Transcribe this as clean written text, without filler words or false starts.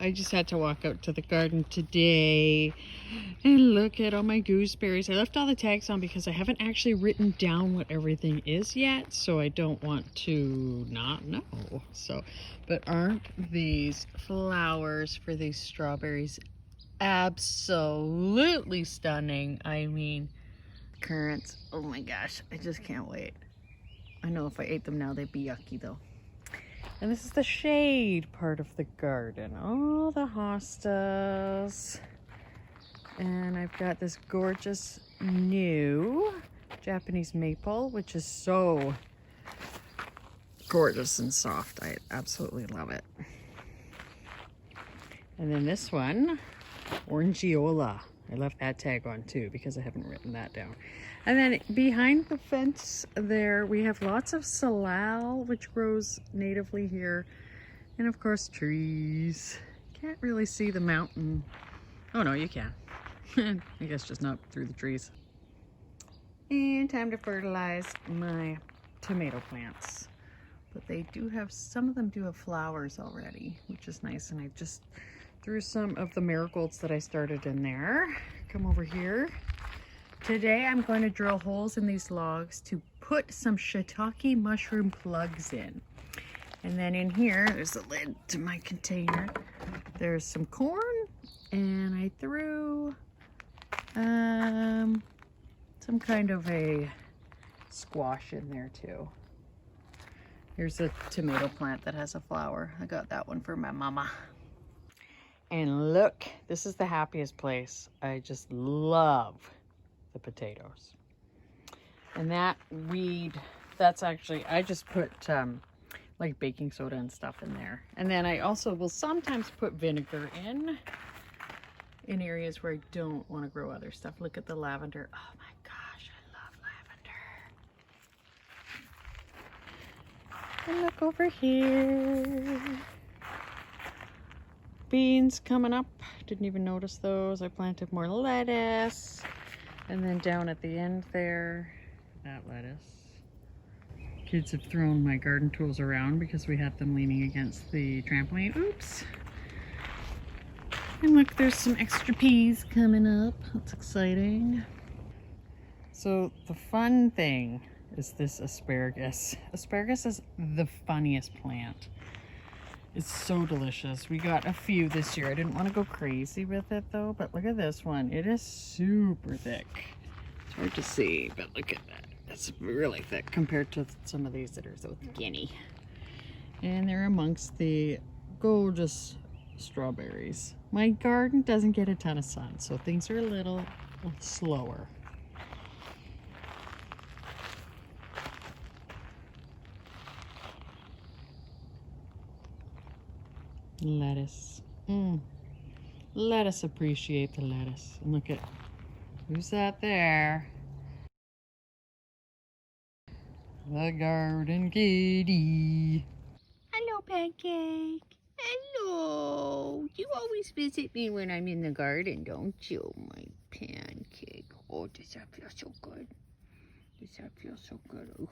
I just had to walk out to the garden today and look at all my gooseberries. I left all the tags on because I haven't actually written down what everything is yet, so I don't want to not know. So, but aren't these flowers for these strawberries absolutely stunning? I mean, currants, oh my gosh, I just can't wait. I know if I ate them now, they'd be yucky though. And this is the shade part of the garden. All the hostas. And I've got this gorgeous new Japanese maple, which is so gorgeous and soft. I absolutely love it. And then this one, Orangiola. I left that tag on too because I haven't written that down. And then behind the fence there, we have lots of salal, which grows natively here. And of course, trees. Can't really see the mountain. Oh no, you can. I guess just not through the trees. And time to fertilize my tomato plants. But they do have, some of them do have flowers already, which is nice. And I just threw some of the marigolds that I started in there. Come over here. Today I'm going to drill holes in these logs to put some shiitake mushroom plugs in. And then in here, there's a lid to my container. There's some corn, and I threw some kind of a squash in there too. Here's a tomato plant that has a flower. I got that one for my mama. And look, this is the happiest place. I just love the potatoes. And that weed, that's actually, I just put like baking soda and stuff in there. And then I also will sometimes put vinegar in areas where I don't want to grow other stuff. Look at the lavender. Oh my gosh, I love lavender. And look over here. Beans coming up. Didn't even notice those. I planted more lettuce. And then down at the end there, that lettuce. Kids have thrown my garden tools around because we had them leaning against the trampoline. Oops. And look, there's some extra peas coming up. That's exciting. So the fun thing is this asparagus. Asparagus is the funniest plant. It's so delicious. We got a few this year. I didn't want to go crazy with it though, but look at this one. It is super thick. It's hard to see, but look at that. It's really thick compared to some of these that are so skinny. And they're amongst the gorgeous strawberries. My garden doesn't get a ton of sun, so things are a little slower. Lettuce. Let us appreciate the lettuce. And look at, who's that there? The garden kitty. Hello, Pancake. Hello. You always visit me when I'm in the garden, don't you, my Pancake? Oh, does that feel so good? Does that feel so good? Oh.